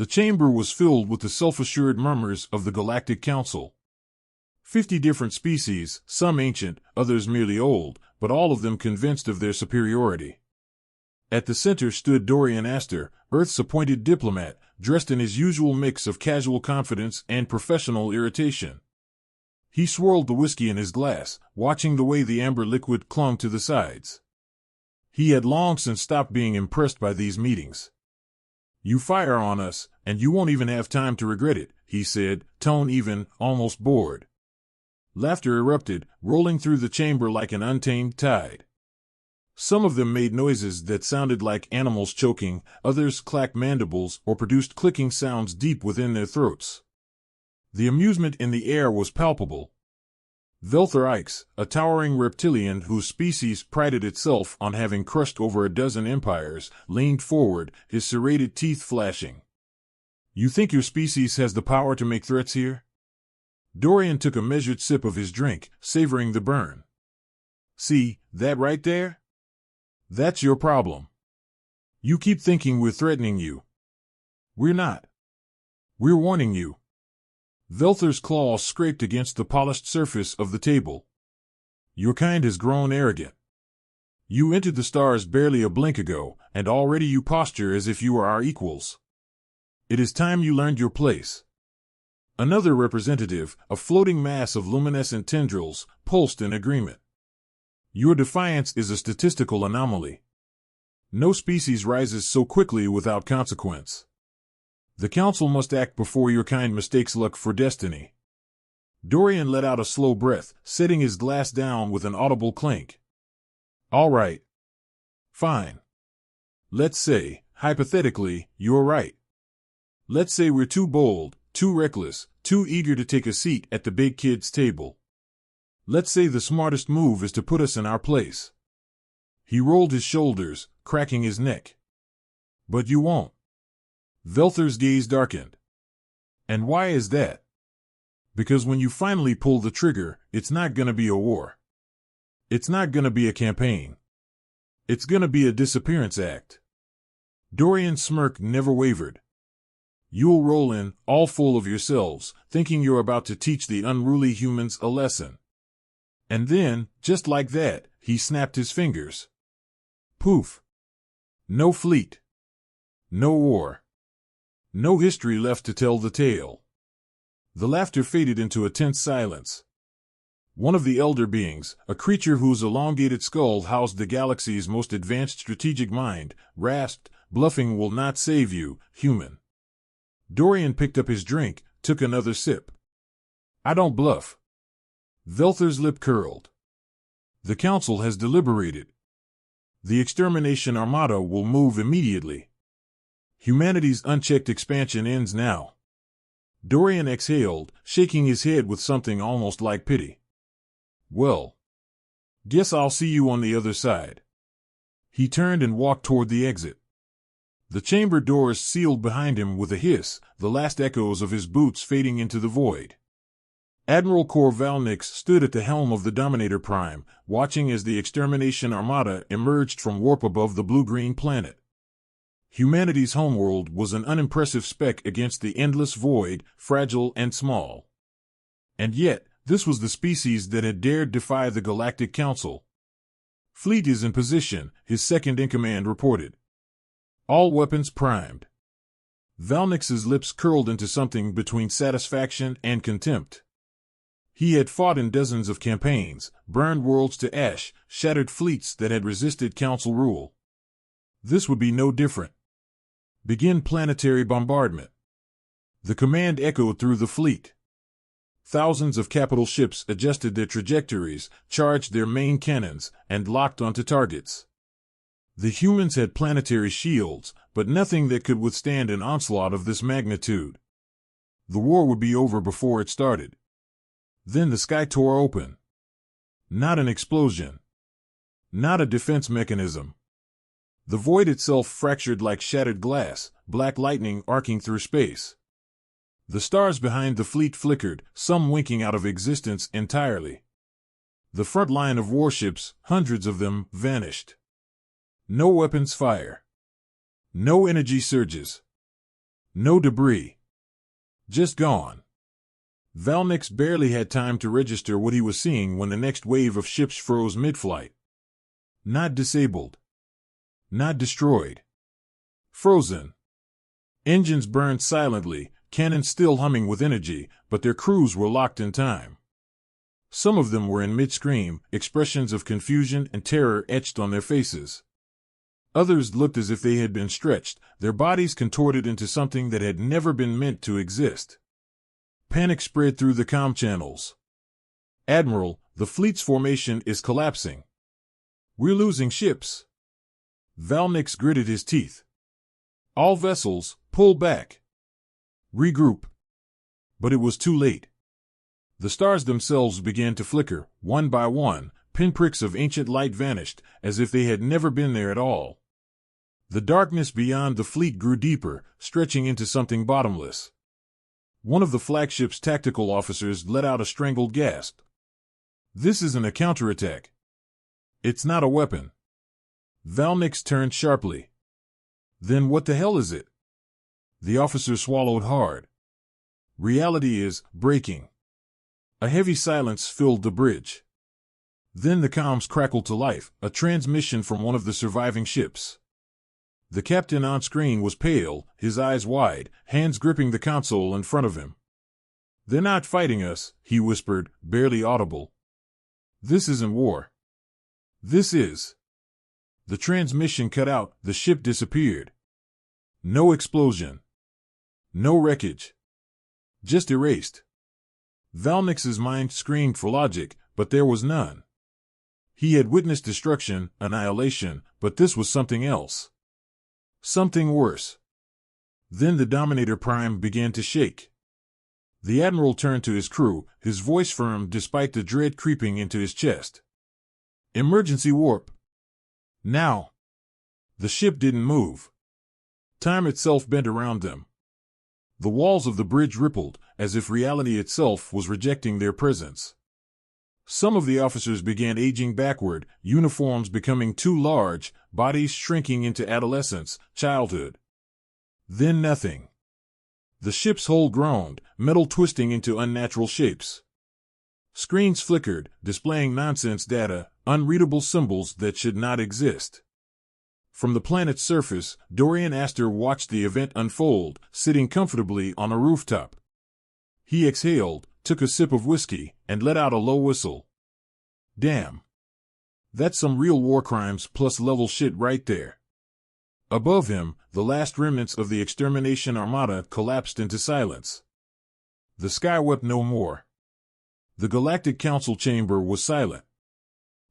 The chamber was filled with the self-assured murmurs of the Galactic Council. 50 different species, some ancient, others merely old, but all of them convinced of their superiority. At the center stood Dorian Astor, Earth's appointed diplomat, dressed in his usual mix of casual confidence and professional irritation. He swirled the whiskey in his glass, watching the way the amber liquid clung to the sides. He had long since stopped being impressed by these meetings. "You fire on us, and you won't even have time to regret it," he said, tone even, almost bored. Laughter erupted, rolling through the chamber like an untamed tide. Some of them made noises that sounded like animals choking, others clacked mandibles or produced clicking sounds deep within their throats. The amusement in the air was palpable. Velther Ikes, a towering reptilian whose species prided itself on having crushed over a dozen empires, leaned forward, his serrated teeth flashing. "You think your species has the power to make threats here?" Dorian took a measured sip of his drink, savoring the burn. "See, that right there? That's your problem. You keep thinking we're threatening you. We're not. We're warning you." Velther's claws scraped against the polished surface of the table. "Your kind has grown arrogant. You entered the stars barely a blink ago, and already you posture as if you were our equals. It is time you learned your place." Another representative, a floating mass of luminescent tendrils, pulsed in agreement. "Your defiance is a statistical anomaly. No species rises so quickly without consequence. The Council must act before your kind mistakes luck for destiny." Dorian let out a slow breath, setting his glass down with an audible clink. "All right. Fine. Let's say, hypothetically, you're right. Let's say we're too bold, too reckless, too eager to take a seat at the big kids' table. Let's say the smartest move is to put us in our place." He rolled his shoulders, cracking his neck. "But you won't." Velther's gaze darkened. "And why is that?" "Because when you finally pull the trigger, it's not gonna be a war. It's not gonna be a campaign. It's gonna be a disappearance act." Dorian's smirk never wavered. "You'll roll in, all full of yourselves, thinking you're about to teach the unruly humans a lesson. And then, just like that, he snapped his fingers. Poof. No fleet. No war. No history left to tell the tale." The laughter faded into a tense silence. One of the elder beings, a creature whose elongated skull housed the galaxy's most advanced strategic mind, rasped, "Bluffing will not save you, human." Dorian picked up his drink, took another sip. "I don't bluff." Velther's lip curled. "The Council has deliberated. The extermination armada will move immediately. Humanity's unchecked expansion ends now." Dorian exhaled, shaking his head with something almost like pity. "Well, guess I'll see you on the other side." He turned and walked toward the exit. The chamber doors sealed behind him with a hiss, the last echoes of his boots fading into the void. Admiral Kor Valnix stood at the helm of the Dominator Prime, watching as the extermination armada emerged from warp above the blue-green planet. Humanity's homeworld was an unimpressive speck against the endless void, fragile and small. And yet, this was the species that had dared defy the Galactic Council. "Fleet is in position," his second-in-command reported. "All weapons primed." Valnix's lips curled into something between satisfaction and contempt. He had fought in dozens of campaigns, burned worlds to ash, shattered fleets that had resisted Council rule. This would be no different. Begin planetary bombardment. The command echoed through the fleet. Thousands of capital ships adjusted their trajectories, charged their main cannons, and locked onto targets. The humans had planetary shields, but nothing that could withstand an onslaught of this magnitude. The war would be over before it started. Then the sky tore open. Not an explosion. Not a defense mechanism. The void itself fractured like shattered glass, black lightning arcing through space. The stars behind the fleet flickered, some winking out of existence entirely. The front line of warships, hundreds of them, vanished. No weapons fire. No energy surges. No debris. Just gone. Valnix barely had time to register what he was seeing when the next wave of ships froze mid-flight. Not disabled. Not destroyed. Frozen. Engines burned silently, cannons still humming with energy, but their crews were locked in time. Some of them were in mid-scream, expressions of confusion and terror etched on their faces. Others looked as if they had been stretched, their bodies contorted into something that had never been meant to exist. Panic spread through the comm channels. Admiral, the fleet's formation is collapsing. We're losing ships. Valnix gritted his teeth. All vessels, pull back. Regroup. But it was too late. The stars themselves began to flicker, one by one, pinpricks of ancient light vanished, as if they had never been there at all. The darkness beyond the fleet grew deeper, stretching into something bottomless. One of the flagship's tactical officers let out a strangled gasp. This isn't a counterattack. It's not a weapon. Valnix turned sharply. Then what the hell is it? The officer swallowed hard. Reality is breaking. A heavy silence filled the bridge. Then the comms crackled to life, a transmission from one of the surviving ships. The captain on screen was pale, his eyes wide, hands gripping the console in front of him. They're not fighting us, he whispered, barely audible. This isn't war. This is. The transmission cut out, the ship disappeared. No explosion. No wreckage. Just erased. Valnix's mind screamed for logic, but there was none. He had witnessed destruction, annihilation, but this was something else. Something worse. Then the Dominator Prime began to shake. The Admiral turned to his crew, his voice firm despite the dread creeping into his chest. Emergency warp. Now. The ship didn't move. Time itself bent around them. The walls of the bridge rippled, as if reality itself was rejecting their presence. Some of the officers began aging backward, uniforms becoming too large, bodies shrinking into adolescence, childhood. Then nothing. The ship's hull groaned, metal twisting into unnatural shapes. Screens flickered, displaying nonsense data, unreadable symbols that should not exist. From the planet's surface, Dorian Astor watched the event unfold, sitting comfortably on a rooftop. He exhaled, took a sip of whiskey, and let out a low whistle. Damn. That's some real war crimes plus level shit right there. Above him, the last remnants of the extermination armada collapsed into silence. The sky wept no more. The Galactic Council chamber was silent.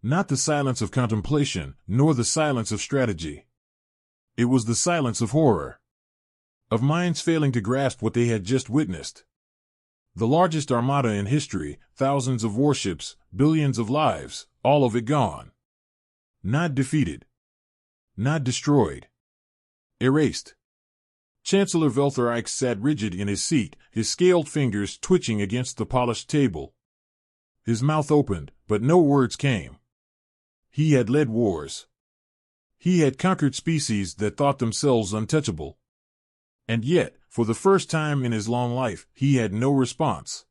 Not the silence of contemplation, nor the silence of strategy. It was the silence of horror. Of minds failing to grasp what they had just witnessed. The largest armada in history, thousands of warships, billions of lives, all of it gone. Not defeated. Not destroyed. Erased. Chancellor Velther Ike sat rigid in his seat, his scaled fingers twitching against the polished table. His mouth opened, but no words came. He had led wars. He had conquered species that thought themselves untouchable. And yet, for the first time in his long life, he had no response.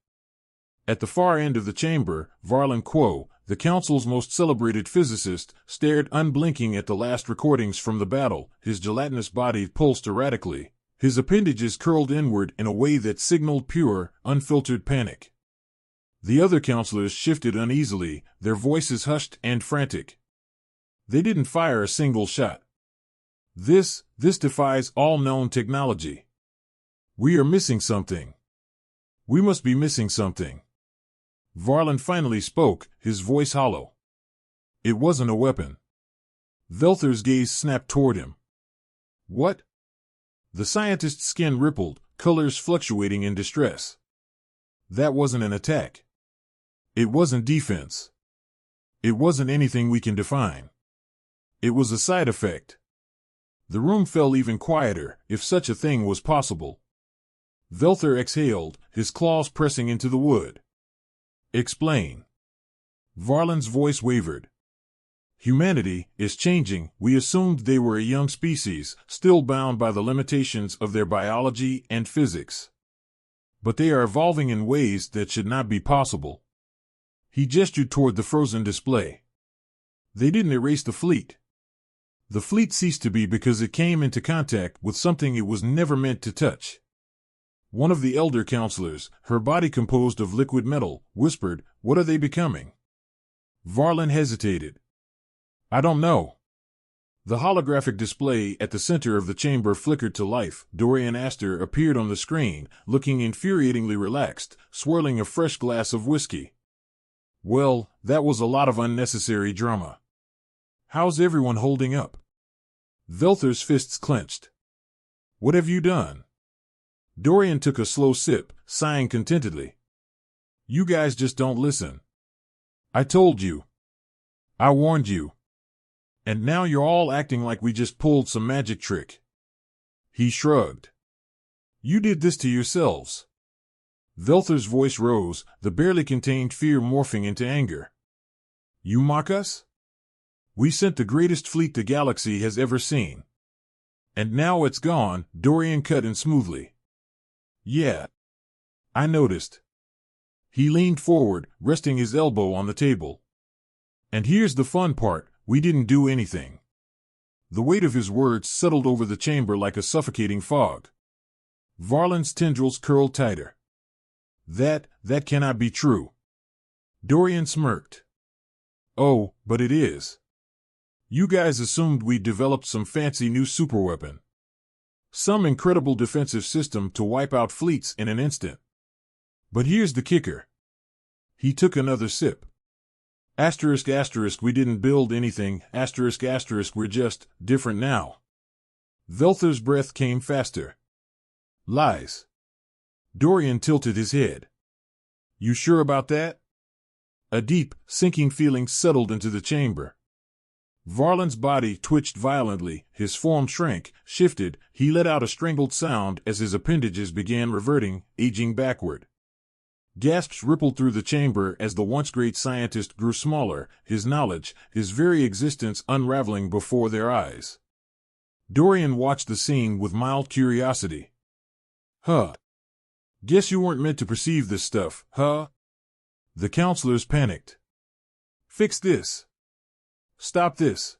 At the far end of the chamber, Varlin Quo, the Council's most celebrated physicist, stared unblinking at the last recordings from the battle, his gelatinous body pulsed erratically, his appendages curled inward in a way that signaled pure, unfiltered panic. The other counselors shifted uneasily, their voices hushed and frantic. They didn't fire a single shot. This defies all known technology. We are missing something. We must be missing something. Varlin finally spoke, his voice hollow. It wasn't a weapon. Velther's gaze snapped toward him. What? The scientist's skin rippled, colors fluctuating in distress. That wasn't an attack. It wasn't defense. It wasn't anything we can define. It was a side effect. The room fell even quieter, if such a thing was possible. Velther exhaled, his claws pressing into the wood. Explain. Varlin's voice wavered. Humanity is changing. We assumed they were a young species, still bound by the limitations of their biology and physics. But they are evolving in ways that should not be possible. He gestured toward the frozen display. They didn't erase the fleet. The fleet ceased to be because it came into contact with something it was never meant to touch. One of the elder counselors, her body composed of liquid metal, whispered, "What are they becoming?" Varlin hesitated. "I don't know." The holographic display at the center of the chamber flickered to life. Dorian Astor appeared on the screen, looking infuriatingly relaxed, swirling a fresh glass of whiskey. "Well, that was a lot of unnecessary drama. How's everyone holding up?" Velther's fists clenched. "What have you done?" Dorian took a slow sip, sighing contentedly. "You guys just don't listen. I told you. I warned you. And now you're all acting like we just pulled some magic trick." He shrugged. "You did this to yourselves." Velther's voice rose, the barely contained fear morphing into anger. "You mock us? We sent the greatest fleet the galaxy has ever seen. And now it's gone." Dorian cut in smoothly. "Yeah. I noticed." He leaned forward, resting his elbow on the table. "And here's the fun part. We didn't do anything." The weight of his words settled over the chamber like a suffocating fog. Varlin's tendrils curled tighter. That cannot be true." Dorian smirked. "Oh, but it is. You guys assumed we'd developed some fancy new superweapon. Some incredible defensive system to wipe out fleets in an instant. But here's the kicker." He took another sip. Asterisk, we didn't build anything. Asterisk, we're just different now." Velther's breath came faster. "Lies." Dorian tilted his head. "You sure about that?" A deep, sinking feeling settled into the chamber. Varlin's body twitched violently, his form shrank, shifted, he let out a strangled sound as his appendages began reverting, aging backward. Gasps rippled through the chamber as the once great scientist grew smaller, his knowledge, his very existence unraveling before their eyes. Dorian watched the scene with mild curiosity. "Huh. Guess you weren't meant to perceive this stuff, huh?" The counselors panicked. "Fix this. Stop this."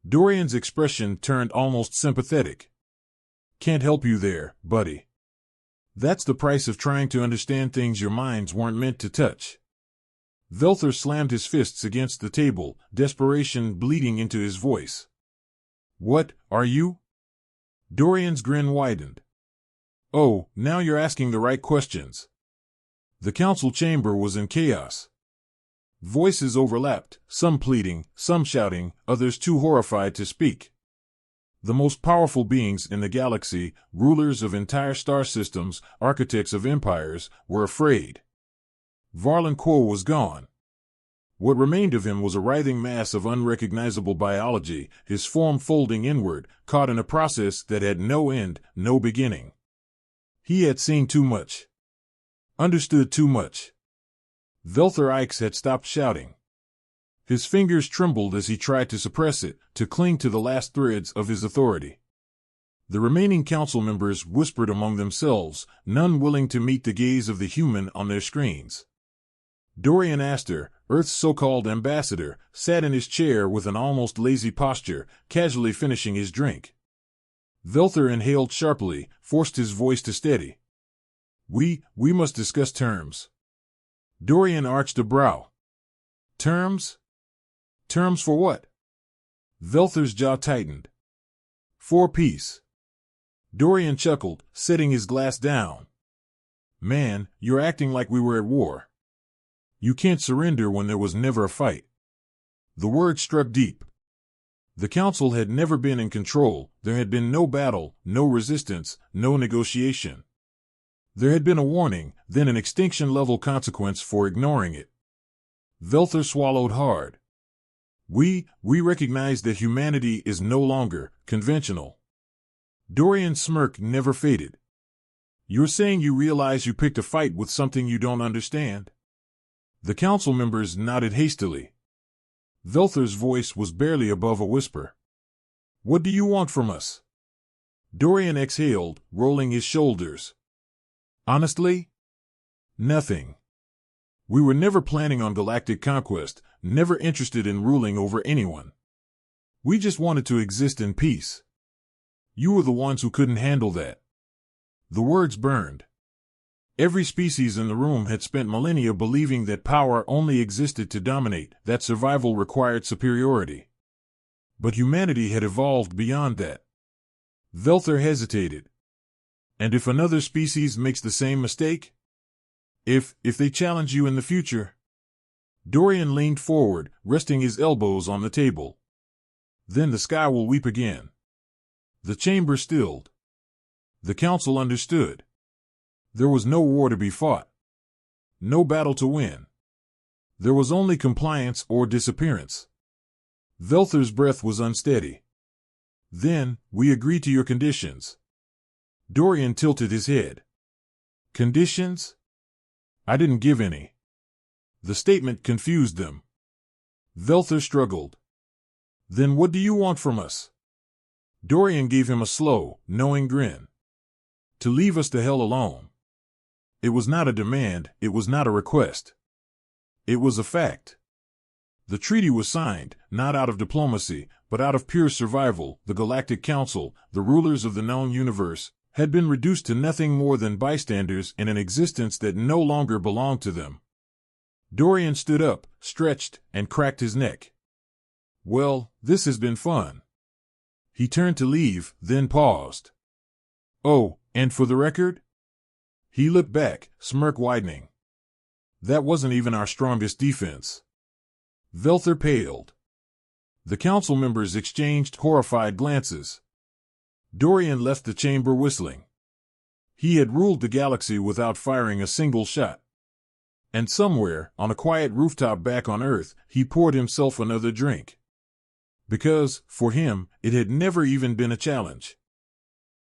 Dorian's expression turned almost sympathetic. "Can't help you there, buddy. That's the price of trying to understand things your minds weren't meant to touch." Velther slammed his fists against the table, desperation bleeding into his voice. "What, are you?" Dorian's grin widened. "Oh, now you're asking the right questions." The council chamber was in chaos. Voices overlapped, some pleading, some shouting, others too horrified to speak. The most powerful beings in the galaxy, rulers of entire star systems, architects of empires, were afraid. Varlin Quo was gone. What remained of him was a writhing mass of unrecognizable biology, his form folding inward, caught in a process that had no end, no beginning. He had seen too much. Understood too much. Velther Ikes had stopped shouting. His fingers trembled as he tried to suppress it, to cling to the last threads of his authority. The remaining council members whispered among themselves, none willing to meet the gaze of the human on their screens. Dorian Astor, Earth's so-called ambassador, sat in his chair with an almost lazy posture, casually finishing his drink. Velther inhaled sharply, forced his voice to steady. We must discuss terms." Dorian arched a brow. "Terms? Terms for what?" Velther's jaw tightened. "For peace." Dorian chuckled, setting his glass down. "Man, you're acting like we were at war. You can't surrender when there was never a fight." The word struck deep. The council had never been in control, there had been no battle, no resistance, no negotiation. There had been a warning, then an extinction-level consequence for ignoring it. Velther swallowed hard. We recognize that humanity is no longer conventional." Dorian's smirk never faded. "You're saying you realize you picked a fight with something you don't understand?" The council members nodded hastily. Velther's voice was barely above a whisper. What do you want from us? Dorian exhaled, rolling his shoulders. Honestly? Nothing. We were never planning on galactic conquest, never interested in ruling over anyone. We just wanted to exist in peace. You were the ones who couldn't handle that. The words burned. Every species in the room had spent millennia believing that power only existed to dominate, that survival required superiority. But humanity had evolved beyond that. Velther hesitated. And if another species makes the same mistake? If they challenge you in the future? Dorian leaned forward, resting his elbows on the table. Then the sky will weep again. The chamber stilled. The council understood. There was no war to be fought. No battle to win. There was only compliance or disappearance. Velther's breath was unsteady. Then, we agree to your conditions. Dorian tilted his head. Conditions? I didn't give any. The statement confused them. Velther struggled. Then what do you want from us? Dorian gave him a slow, knowing grin. To leave us the hell alone. It was not a demand, it was not a request. It was a fact. The treaty was signed, not out of diplomacy, but out of pure survival. The Galactic Council, the rulers of the known universe, had been reduced to nothing more than bystanders in an existence that no longer belonged to them. Dorian stood up, stretched, and cracked his neck. Well, this has been fun. He turned to leave, then paused. Oh, and for the record? He looked back, smirk widening. That wasn't even our strongest defense. Velther paled. The council members exchanged horrified glances. Dorian left the chamber whistling. He had ruled the galaxy without firing a single shot. And somewhere, on a quiet rooftop back on Earth, he poured himself another drink. Because, for him, it had never even been a challenge.